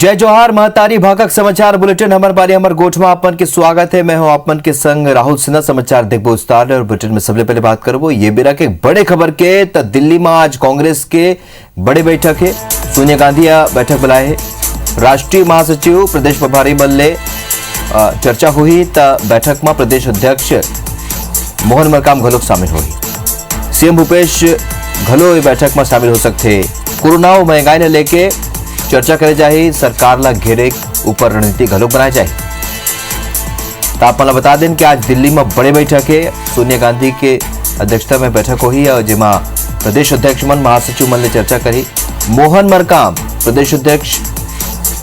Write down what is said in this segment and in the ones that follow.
जय जोहार महतारी भाकक समाचार बुलेटिन हमर बारी हमर गोठ में आपन के स्वागत है। मैं हूं आपन के संग राहुल सिन्हा। समाचार देखबो विस्तार और बुलेटिन में सबसे पहले बात करबो ये बेरा के बड़े खबर के त दिल्ली में आज कांग्रेस के बड़े बैठक है। सोनिया गांधी बैठक बुलाए है। राष्ट्रीय महासचिव प्रदेश प्रभारी बल्ले चर्चा हुई त बैठक में प्रदेश अध्यक्ष मोहन मरकाम घलोक शामिल हुई। सीएम भूपेश घलो बैठक में शामिल हो सकते। कोरोना और महंगाई ने लेके चर्चा करे जाए। सरकार ला घेरे ऊपर रणनीति घलोक बनाए जाए। तो आप बता दें कि आज दिल्ली में बड़े बैठक है। सोनिया गांधी के अध्यक्षता में बैठक हुई और जिमा प्रदेश अध्यक्ष मन महासचिव मन ने चर्चा करी। मोहन मरकाम प्रदेश अध्यक्ष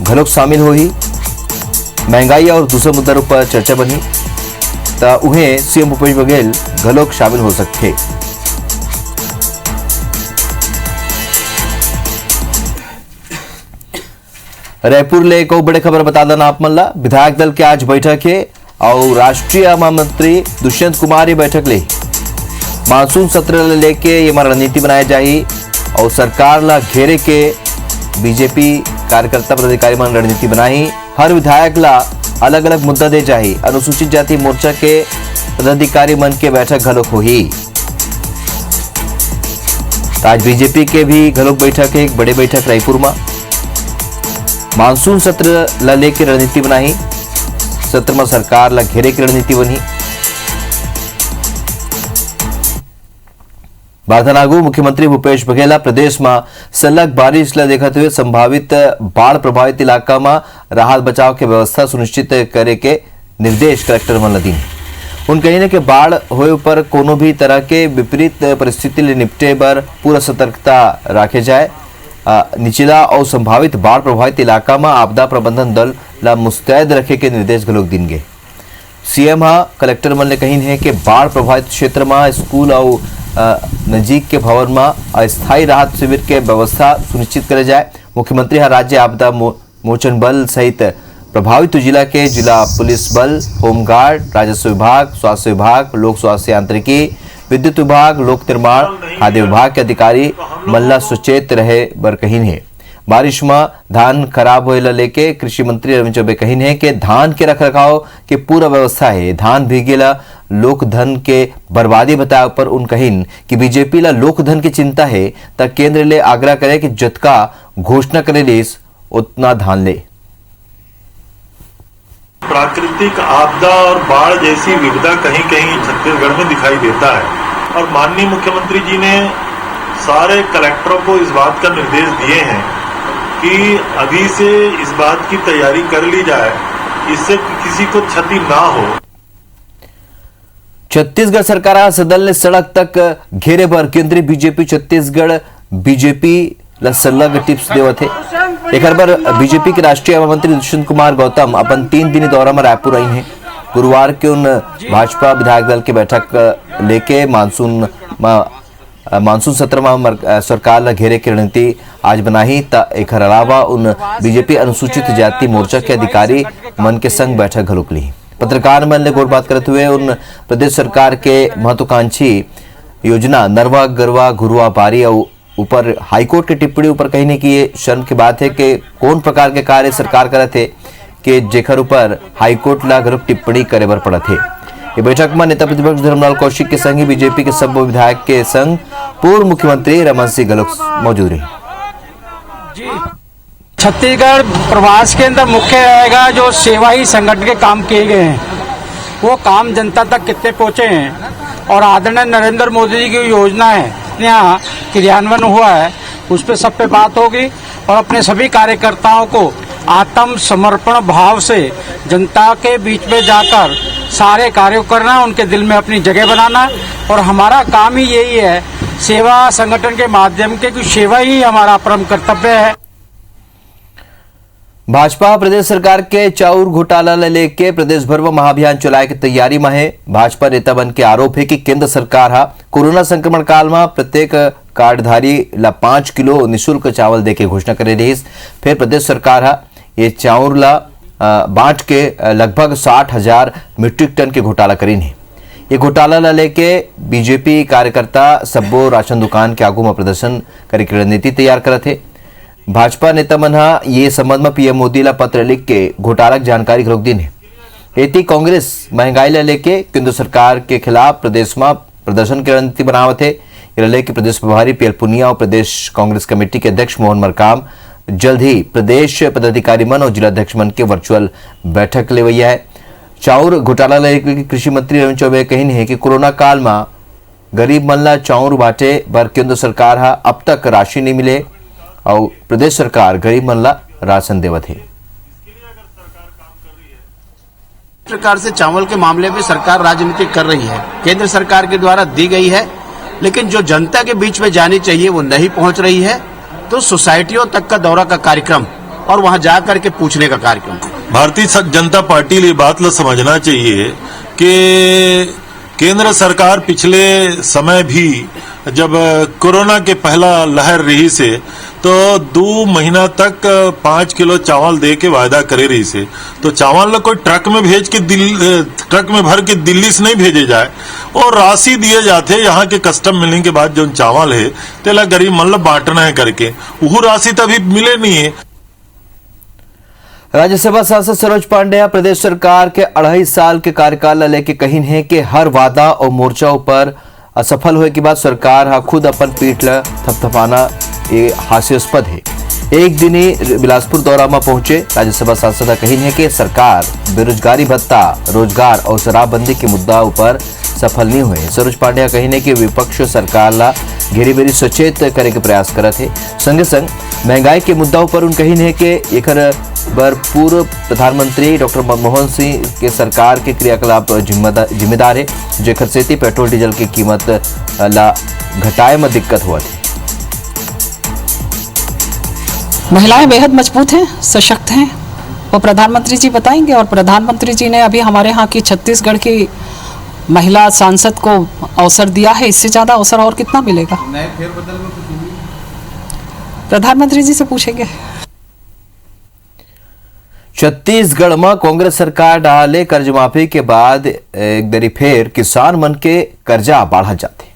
घलोक शामिल हुई। महंगाई और दूसरे मुद्दों पर चर्चा बनी तो उन्हें सीएम भूपेश बघेल घलोक शामिल हो सकते। रायपुर ले को बड़े खबर बता देना आप मल्ला। विधायक दल के आज बैठक है और राष्ट्रीय महामंत्री दुष्यंत कुमार ये बैठक ले मानसून सत्र लेके ये रणनीति बनाई जाए और सरकार ला घेरे के बीजेपी कार्यकर्ता पदाधिकारी मन रणनीति बनाई। हर विधायक ला अलग अलग मुद्दा दे जाए। अनुसूचित जाति मोर्चा के पदाधिकारी मन के बैठक घलोक हुई। आज बीजेपी के भी घलोक बैठक है। एक बड़े बैठक रायपुर में मानसून सत्र ला लेके रणनीति बनाई। सत्र में सरकार ला घेरे की रणनीति बनी। बारथनागु मुख्यमंत्री भूपेश बघेल प्रदेश में सलग बारिश ला देखते हुए संभावित बाढ़ प्रभावित इलाका में राहत बचाव के व्यवस्था सुनिश्चित करे के निर्देश कलेक्टर मन दी। उन कही कि बाढ़ होए पर कोनो भी तरह के विपरीत परिस्थिति ले निपटे बर पूरा सतर्कता रखे जाए। निचला और संभावित बाढ़ प्रभावित इलाका में आपदा प्रबंधन दल ला मुस्तैद रखे के निर्देश घलोक देंगे। सीएम कलेक्टर मन ने कही है कि बाढ़ प्रभावित क्षेत्र में स्कूल और नजीक के भवन में अस्थायी राहत शिविर के व्यवस्था सुनिश्चित करे जाए। मुख्यमंत्री राज्य आपदा मोचन बल सहित प्रभावित जिला के जिला पुलिस बल, होमगार्ड, राजस्व विभाग, स्वास्थ्य विभाग, लोक स्वास्थ्य यांत्रिकी, विद्युत विभाग, लोक निर्माण, खाद्य विभाग के अधिकारी मल्ला सचेत रहे बर कहीन है। बारिश में धान खराब होए लेके कृषि मंत्री रविंद्र चौबे कहीन है कि धान के रखरखाव के पूरा व्यवस्था है। धान भीगेला लोक धन के बर्बादी बताए पर उन कहीन कि बीजेपी ला लोक धन की चिंता है तक केंद्र ले आग्रह करे कि जतका घोषणा करे लिस उतना धान ले। प्राकृतिक आपदा और बाढ़ जैसी विपदा कहीं कहीं छत्तीसगढ़ में दिखाई देता है और माननीय मुख्यमंत्री जी ने सारे कलेक्टरों को इस बात का निर्देश दिए हैं कि अभी से इस बात की तैयारी कर ली जाए, इससे किसी को क्षति ना हो। छत्तीसगढ़ सरकार सदन ने सड़क तक घेरे पर केंद्रीय बीजेपी छत्तीसगढ़ बीजेपी सलग टिप्स देवत है। एक बार बीजेपी के राष्ट्रीय महामंत्री दुष्यंत कुमार गौतम अपन 3 दिनी दौरा में रायपुर आई हैं। गुरुवार के उन भाजपा विधायक दल की बैठक लेके मानसून सत्र में सरकार ला घेरे की रणनीति आज बनाई। एक अलावा उन बीजेपी अनुसूचित जाति मोर्चा के अधिकारी मन के संग बैठक घलोक ली। पत्रकार मन ने गौर बात करते हुए उन प्रदेश सरकार के महत्वाकांक्षी योजना नरवा गरवा घुरुआ बारी और ऊपर हाईकोर्ट की टिप्पणी ऊपर कहने की ये शर्म की बात है कि कौन प्रकार के कार्य सरकार करे थे कि जेकर ऊपर हाईकोर्ट ला घलोक टिप्पणी करे बर पड़ा थे। ये बैठक में नेता प्रतिपक्ष धर्मलाल कौशिक के संग ही बीजेपी के सब विधायक के संग पूर्व मुख्यमंत्री रमन सिंह घलोक मौजूद रहे। छत्तीसगढ़ प्रवास के अंदर मुख्य रहेगा जो सेवा ही संगठन के काम किए गए हैं वो काम जनता तक कितने पहुंचे हैं और आदरणीय नरेंद्र मोदी जी की योजना है यहाँ क्रियान्वयन हुआ है उस पर सब पे बात होगी और अपने सभी कार्यकर्ताओं को आत्म समर्पण भाव से जनता के बीच में जाकर सारे कार्य करना, उनके दिल में अपनी जगह बनाना और हमारा काम ही यही है सेवा संगठन के माध्यम के कि सेवा ही हमारा परम कर्तव्य है। भाजपा प्रदेश सरकार के चाउर घोटाला लेके प्रदेश भर में महाअभियान चलाए की तैयारी में है। भाजपा नेता बन के आरोप है कि केंद्र सरकार कोरोना संक्रमण काल में प्रत्येक कार्डधारी ला 5 किलो निःशुल्क चावल देके घोषणा करे रही। फिर प्रदेश सरकार ये चाउर ला बांट के लगभग 60,000 मीट्रिक टन के घोटाला करीन है। ये घोटाला ला लेके बीजेपी कार्यकर्ता सब्बो राशन दुकान के आगू में प्रदर्शन करे की रणनीति तैयार करत है। भाजपा नेता मन हा ये संबंध में पीएम मोदी ला पत्र लिख के घोटाला की जानकारी घलोक दिन है। एती कांग्रेस महंगाई ला लेके केंद्र सरकार के खिलाफ प्रदेश में प्रदर्शन की रणनीति बनावत है। ये लेके प्रदेश प्रभारी पीएल पुनिया और प्रदेश कांग्रेस कमेटी के अध्यक्ष मोहन मरकाम जल्द ही प्रदेश पदाधिकारी मन और जिलाध्यक्ष मन के वर्चुअल बैठक लेवैया है। चाउर घोटाला लेके कृषि मंत्री रविंद्र चौबे कही है कि कोरोना काल में गरीब मन ला चाउर बांटे बर केंद्र सरकार हा अब तक राशि नहीं मिले और प्रदेश सरकार गरीब मन ला राशन देवत है। प्रकार से चावल के मामले में सरकार राजनीति कर रही है, केंद्र सरकार के द्वारा दी गई है, लेकिन जो जनता के बीच में जानी चाहिए वो नहीं पहुंच रही है। तो सोसाइटियों तक का दौरा का कार्यक्रम और वहां जाकर के पूछने का कार्यक्रम। भारतीय जनता पार्टी लिए बात ला समझना चाहिए कि केंद्र सरकार पिछले समय भी जब कोरोना के पहला लहर रही से तो 2 महीना तक 5 किलो चावल दे के वायदा करे रही से, तो चावल कोई ट्रक में भेज के ट्रक में भर के दिल्ली से नहीं भेजे जाए और राशि दिए जाते यहाँ के कस्टम मिलने के बाद जो चावल है तेला गरीब मन ला बांटना है करके, वो राशि तभी मिले नहीं है। राज्यसभा सांसद सरोज पांडेय प्रदेश सरकार के 2.5 साल के कार्यकाल लेके कही है कि हर वादा और मोर्चा पर असफल होने के बाद सरकार हा खुद अपन पीठ ला थपथपाना ये हास्यास्पद है। एक दिन ही बिलासपुर दौरा में पहुंचे राज्यसभा सांसद कही है कि सरकार बेरोजगारी भत्ता, रोजगार और शराबबंदी के मुद्दा पर सफल नहीं हुए। सरोज पांडेय कही है कि विपक्ष सरकार ला घेरी बेरी सचेत करे के प्रयास करत है। संगे संग महंगाई के मुद्दा पर उन कही है कि एकर बर पूर्व प्रधानमंत्री डॉक्टर मनमोहन सिंह के सरकार के क्रियाकलाप जिम्मेदार है, जेकर सेती पेट्रोल डीजल की कीमत ला घटाए में दिक्कत हुआ थी। महिलाएं बेहद मजबूत हैं, सशक्त हैं, वो प्रधानमंत्री जी बताएंगे। और प्रधानमंत्री जी ने अभी हमारे यहाँ की छत्तीसगढ़ की महिला सांसद को अवसर दिया है, इससे ज्यादा अवसर और कितना मिलेगा? प्रधानमंत्री जी से पूछेंगे। छत्तीसगढ़ में कांग्रेस सरकार डाले कर्ज माफी के बाद एक दरी फेर किसान मन के कर्जा बढ़ा जाते।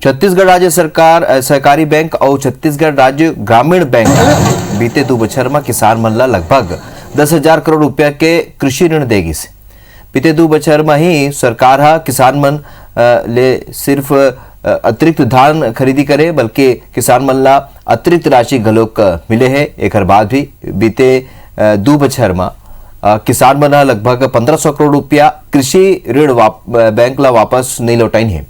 छत्तीसगढ़ राज्य सरकार सहकारी बैंक और छत्तीसगढ़ राज्य ग्रामीण बैंक बीते 2 बछर में किसान मन ला लगभग 10,000 करोड़ रुपया के कृषि ऋण देगी से। बीते 2 बछर में ही सरकार हा किसान मन ले सिर्फ अतिरिक्त धान खरीदी करे बल्कि किसान मन ला अतिरिक्त राशि घलोक मिले है। एक बाद भी बीते 2 बछर में किसान मन लगभग 1500 करोड़ रुपया कृषि ऋण बैंक ला वापस नहीं लौटाइन है।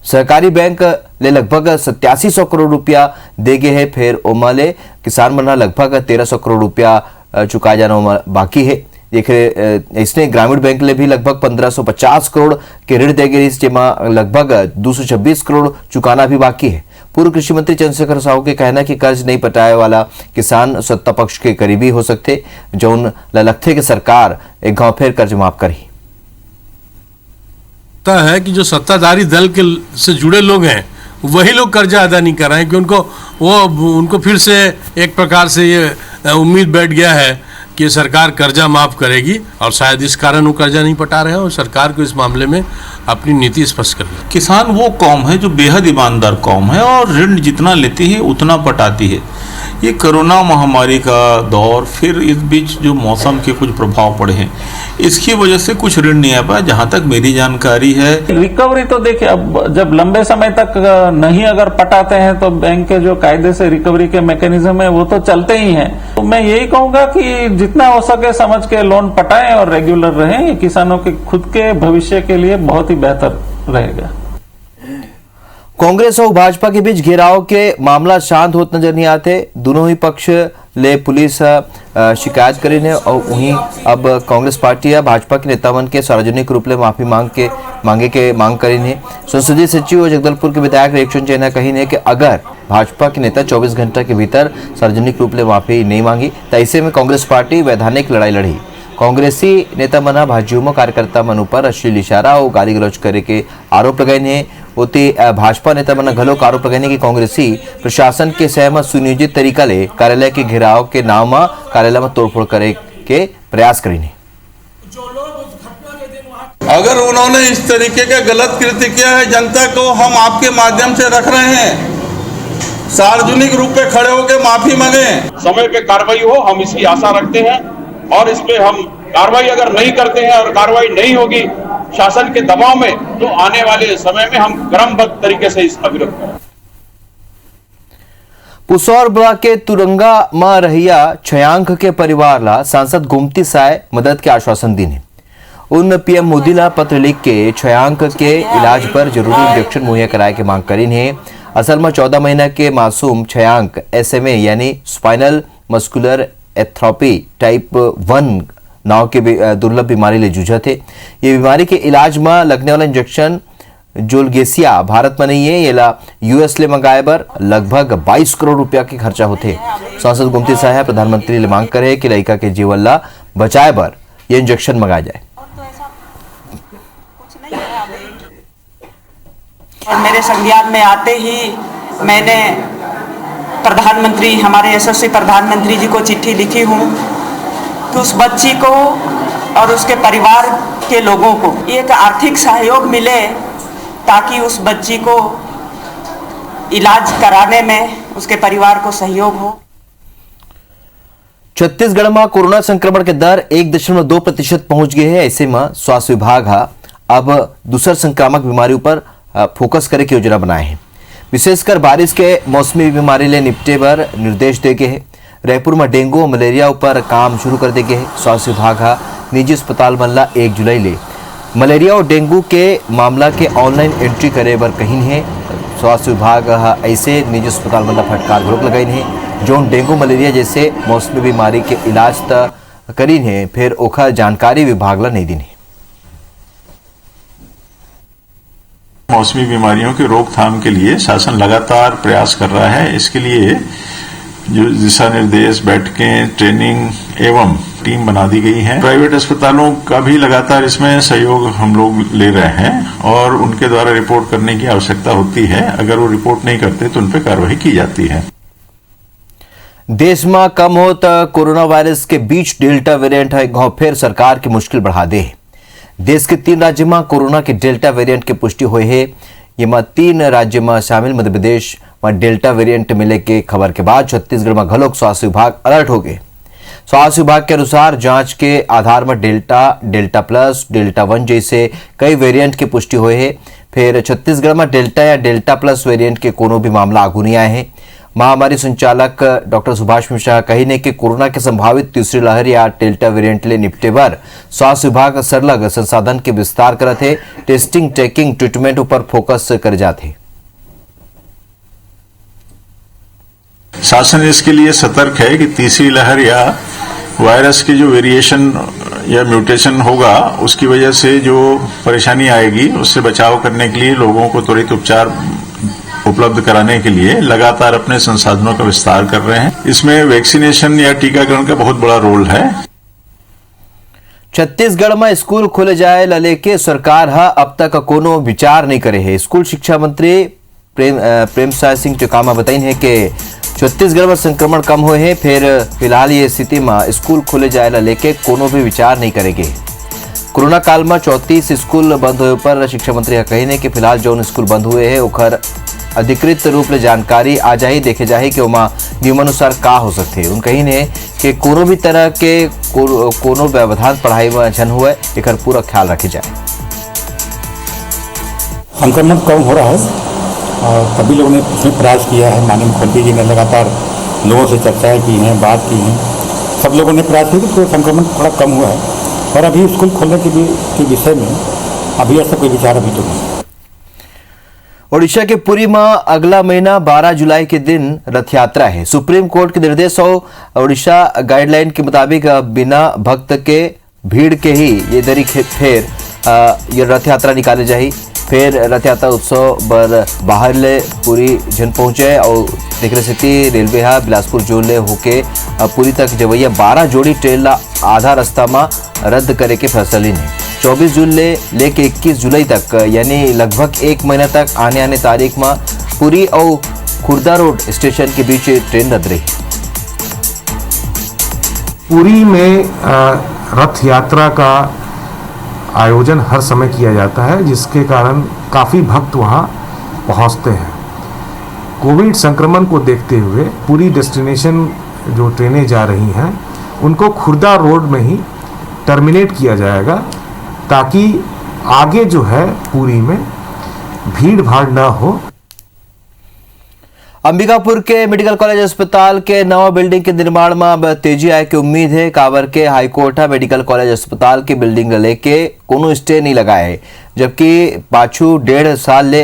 सहकारी बैंक ले लगभग 8700 करोड़ रुपया दे गए है, फिर ओमा ले किसान मन लगभग 1300 करोड़ रुपया चुकाया जाना बाकी है। इसने ग्रामीण बैंक ले भी लगभग 1550 करोड़ के ऋण दे गए, जेमा लगभग 226 करोड़ चुकाना भी बाकी है। पूर्व कृषि मंत्री चंद्रशेखर साहू के कहना कि कर्ज नहीं पटाए वाला किसान सत्ता पक्ष के करीबी हो सकते, जौन लगते कि सरकार एक गांव फिर कर्ज माफ करी। है कि जो सत्ताधारी दल के से जुड़े लोग हैं वही लोग कर्जा अदा नहीं कर रहे हैं, कि उनको फिर से एक प्रकार से ये उम्मीद बैठ गया है कि सरकार कर्जा माफ करेगी और शायद इस कारण वो कर्जा नहीं पटा रहे हैं और सरकार को इस मामले में अपनी नीति स्पष्ट कर ली। किसान वो कौम है जो बेहद ईमानदार कौम है और ऋण जितना लेती है उतना पटाती है। ये कोरोना महामारी का दौर, फिर इस बीच जो मौसम के कुछ प्रभाव पड़े हैं, इसकी वजह से कुछ ऋण नहीं आ पाया। जहां तक मेरी जानकारी है, रिकवरी तो देखिए, अब जब लंबे समय तक नहीं अगर पटाते हैं तो बैंक के जो कायदे से रिकवरी के मैकेनिज्म है वो तो चलते ही हैं। तो मैं यही कहूंगा कि जितना हो सके समझ के लोन पटाएं और रेगुलर रहें। ये किसानों के खुद के भविष्य के लिए बहुत ही बेहतर रहेगा। कांग्रेस और भाजपा के बीच घेराव के मामला शांत होते नजर नहीं आते। दोनों ही पक्ष ले पुलिस शिकायत करी ने और वहीं अब कांग्रेस पार्टी या भाजपा के नेता मन के सार्वजनिक रूप ले माफी मांग करी ने। संसदीय सचिव और जगदलपुर के विधायक रेखचंद चैना कही ने कि अगर भाजपा के नेता 24 घंटे के भीतर सार्वजनिक रूप ले माफी नहीं मांगी तो ऐसे में कांग्रेस पार्टी वैधानिक लड़ाई लड़ी। कांग्रेसी नेता मना भाजयुमो कार्यकर्ता मन पर अश्लील इशारा और गाली गलौज करे के आरोप लगाए ने। होती भाजपा नेता मना घलोक आरोप लगाने की कांग्रेसी प्रशासन के सहमत सुनियोजित तरीका ले कार्यालय के घेराव के नाम में कार्यालय में तोड़फोड़ करे के प्रयास करीने। अगर उन्होंने इस तरीके का गलत कृत्य किया है, जनता को हम आपके माध्यम से रख रहे हैं सार्वजनिक रूप पे खड़े होकर माफी मांगे। समय पे कार्रवाई हो, हम इसकी आशा रखते हैं और इस पे हम कार्रवाई अगर नहीं करते हैं और कार्रवाई नहीं होगी शासन के दबाव में, तो आने वाले समय में हम क्रमबद्ध तरीके से इसका विरोध करेंगे। पुसौर ब्लॉक के तुरंगा मां रहिया छयांक के परिवारला सांसद गोमती साय मदद के आश्वासन दीने उन पीएम मोदीला पत्र लिख के छयांक के इलाज पर जरूरी इंजेक्शन मुहैया कराए के मांग करी है। असल में 14 महीना के मासूम छयांक SMA यानी स्पाइनल मस्कुलर एथ्रोपी टाइप 1 नाव के दुर्लभ बीमारी ले जूझा थे। ये बीमारी के इलाज में लगने वाला इंजेक्शन जोलगेसिया भारत में नहीं है, ये US ले मंगाए बर लगभग 22 करोड़ रुपया के खर्चा होते। सांसद गोमती साहब प्रधानमंत्री ले मांग करे कि लड़का के जीवन ला बचाए बर ये इंजेक्शन मंगाया जाए। और मेरे संज्ञान में आते ही मैंने प्रधानमंत्री, हमारे यशस्वी प्रधानमंत्री जी को चिट्ठी लिखी हूँ कि उस बच्ची को और उसके परिवार के लोगों को एक आर्थिक सहयोग मिले ताकि उस बच्ची को इलाज कराने में उसके परिवार को सहयोग हो। छत्तीसगढ़ में कोरोना संक्रमण के दर 1.2% पहुंच गए है। ऐसे में स्वास्थ्य विभाग अब दूसर संक्रामक बीमारी पर फोकस करे की योजना बनाए हैं। विशेषकर बारिश के मौसमी बीमारी ले निपटे पर निर्देश दे गए हैं। रायपुर में डेंगू और मलेरिया पर काम शुरू कर दे गए हैं। स्वास्थ्य विभाग निजी अस्पताल मल्ला 1 जुलाई ले मलेरिया और डेंगू के मामला के ऑनलाइन एंट्री करे बर कहीं है। स्वास्थ्य विभाग ऐसे निजी अस्पताल मल्ला फटकार रोक लगाई है जो डेंगू मलेरिया जैसे मौसमी बीमारी के इलाज करी है, फिर ओखर जानकारी विभाग ला नहीं दी है। मौसमी बीमारियों की रोकथाम के लिए शासन लगातार प्रयास कर रहा है। इसके लिए जो दिशा निर्देश, बैठकें, ट्रेनिंग एवं टीम बना दी गई है। प्राइवेट अस्पतालों का भी लगातार इसमें सहयोग हम लोग ले रहे हैं और उनके द्वारा रिपोर्ट करने की आवश्यकता होती है। अगर वो रिपोर्ट नहीं करते तो उन पर कार्रवाई की जाती है। देश में कम होता कोरोना वायरस के बीच डेल्टा वेरिएंट है गांव फिर सरकार की मुश्किल बढ़ा दे। देश के 3 राज्य में कोरोना के डेल्टा वेरिएंट की पुष्टि हुई है। ये 3 राज्य में शामिल मध्य प्रदेश में डेल्टा वेरिएंट मिले के खबर के बाद छत्तीसगढ़ में घलोक स्वास्थ्य विभाग अलर्ट हो गए। स्वास्थ्य विभाग के अनुसार जांच के आधार में डेल्टा प्लस, डेल्टा 1 जैसे कई वेरिएंट की पुष्टि हुई है। फिर छत्तीसगढ़ में डेल्टा या डेल्टा प्लस वेरिएंट के कोनो भी मामला आगू नहीं आए हैं। महामारी संचालक डॉक्टर सुभाष मिश्रा कही ने कि कोरोना के संभावित तीसरी लहर या डेल्टा वेरिएंट ले निपटे पर स्वास्थ्य विभाग सरलग संसाधन के विस्तार करत है। टेस्टिंग, ट्रैकिंग, ट्रीटमेंट पर फोकस कर जाते। शासन इसके लिए सतर्क है कि तीसरी लहर या वायरस के जो वेरिएशन या म्यूटेशन होगा उसकी वजह से जो परेशानी आएगी उससे बचाव करने के लिए लोगों को त्वरित उपचार उपलब्ध कराने के लिए लगातार अपने संसाधनों का विस्तार कर रहे हैं। इसमें वैक्सीनेशन या टीकाकरण का बहुत बड़ा रोल है। छत्तीसगढ़ में स्कूल खोले जाए लेके सरकार अब तक कोनो विचार नहीं करे है। स्कूल शिक्षा मंत्री प्रेमसाय सिंह टेकामा बताई है कि छत्तीसगढ़ में संक्रमण कम हुए हैं, फिर फिलहाल ये स्थिति में स्कूल खोले जाए लेके कोनो भी विचार नहीं करेंगे। कोरोना काल में 34 स्कूल बंद हुए पर शिक्षा मंत्री कही ने कि फिलहाल जो स्कूल बंद हुए हैं ओखर अधिकृत रूप से जानकारी आ जाही, देखे जाही कि ओमा नियमानुसार का हो सकते हैं। उन कही ने कि कोनो भी तरह के कोनो व्यवधान पढ़ाई में जन हुए एक पूरा ख्याल रखे जाए। संक्रमण कम हो रहा है और सभी लोगों ने इसमें प्रयास किया है। माननीय मुख्यमंत्री जी ने लगातार लोगों से चर्चाएं की हैं, बात की हैं, सब लोगों ने प्रयास किया तो संक्रमण थोड़ा कम हुआ है। और अभी स्कूल खोलने के विषय में अभी ऐसा कोई विचार अभी तो नहीं। ओडिशा के पुरी में अगला महीना 12 जुलाई के दिन रथ यात्रा है। सुप्रीम कोर्ट के निर्देश और ओडिशा गाइडलाइन के मुताबिक बिना भक्त के भीड़ के ही ये दरी फिर ये रथ यात्रा निकाले जाए। फिर रथ यात्रा उत्सव बर बाहर ले पूरी जन पहुंचे और देख स्थिति रेलवे बिलासपुर जोन ले होके पूरी तक जवैया 12 जोड़ी ट्रेन ला आधा रास्ता में रद्द करे के फैसला ली ने। 24 जून लेके 21 जुलाई तक यानी लगभग 1 महीना तक आने तारीख में पुरी और खुर्दा रोड स्टेशन के बीच ट्रेन रद्द रही। पुरी में रथ यात्रा का आयोजन हर समय किया जाता है जिसके कारण काफ़ी भक्त वहाँ पहुँचते हैं। कोविड संक्रमण को देखते हुए पूरी डेस्टिनेशन जो ट्रेनें जा रही हैं उनको खुर्दा रोड में ही टर्मिनेट किया जाएगा, ताकि आगे जो है पूरी में भीड़ भाड़ ना हो। अंबिकापुर के मेडिकल कॉलेज अस्पताल के नवा बिल्डिंग के निर्माण में अब तेजी आए की उम्मीद है। कावर के हाईकोर्ट मेडिकल कॉलेज अस्पताल की बिल्डिंग लेके कोनो स्टे नहीं लगा है, जबकि पाछू 1.5 साल ले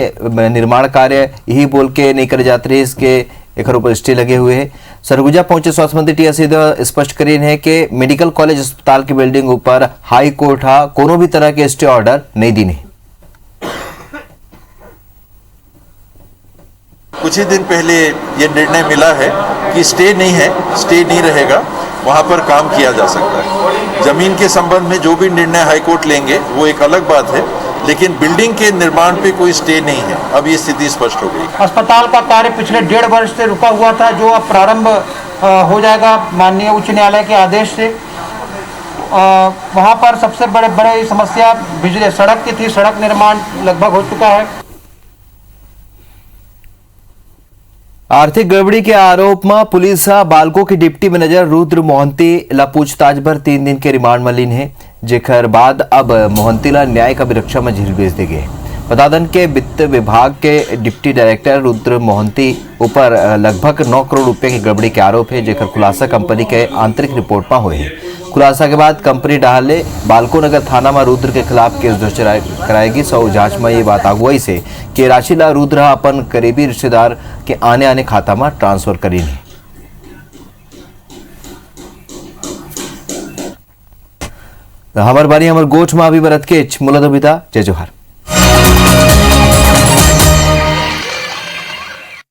निर्माण कार्य यही बोल के नहीं करे जाते रहे, इसके एक ऊपर स्टे लगे हुए हैं। सरगुजा पहुंचे स्वास्थ्य मंत्री टी.एस. सिंहदेव स्पष्ट करें है कि मेडिकल कॉलेज अस्पताल की बिल्डिंग ऊपर हाईकोर्ट कोनो भी तरह के स्टे ऑर्डर नहीं दीने। कुछ ही दिन पहले ये निर्णय मिला है कि स्टे नहीं है, स्टे नहीं रहेगा, वहां पर काम किया जा सकता है। जमीन के संबंध में जो भी निर्णय हाईकोर्ट लेंगे वो एक अलग बात है, लेकिन बिल्डिंग के निर्माण पे कोई स्टे नहीं है। अब ये स्थिति स्पष्ट हो गई। अस्पताल का कार्य पिछले 1.5 वर्ष से रुका हुआ था, जो अब प्रारंभ हो जाएगा माननीय उच्च न्यायालय के आदेश से। वहां पर सबसे बड़े समस्या बिजली सड़क की थी, सड़क निर्माण लगभग हो चुका है। आर्थिक गड़बड़ी के आरोप में पुलिस बालको की डिप्टी मैनेजर रुद्र मोहंती ला पूछताछ भर 3 दिन के रिमांड में लीन है, जेकर बाद अब मोहंती ला न्यायिक अभिरक्षा में जेल भेज दी गई। बता दें कि वित्त विभाग के डिप्टी डायरेक्टर रुद्र मोहंती ऊपर लगभग 9 करोड़ रुपए की गड़बड़ी के आरोप है, जेकर खुलासा कंपनी के आंतरिक रिपोर्ट में हुए है। खुलासा के बाद कंपनी डाले बालको नगर थाना में रुद्र के खिलाफ केस दर्ज कराएगी। सौ जांच में ये बात आगुआई से कि राशि ला रुद्र अपन करीबी रिश्तेदार के आने खाता में ट्रांसफर करी। हमार बारी हमार गोठ में अभी बरत के मुलद बिता। जय जोहार।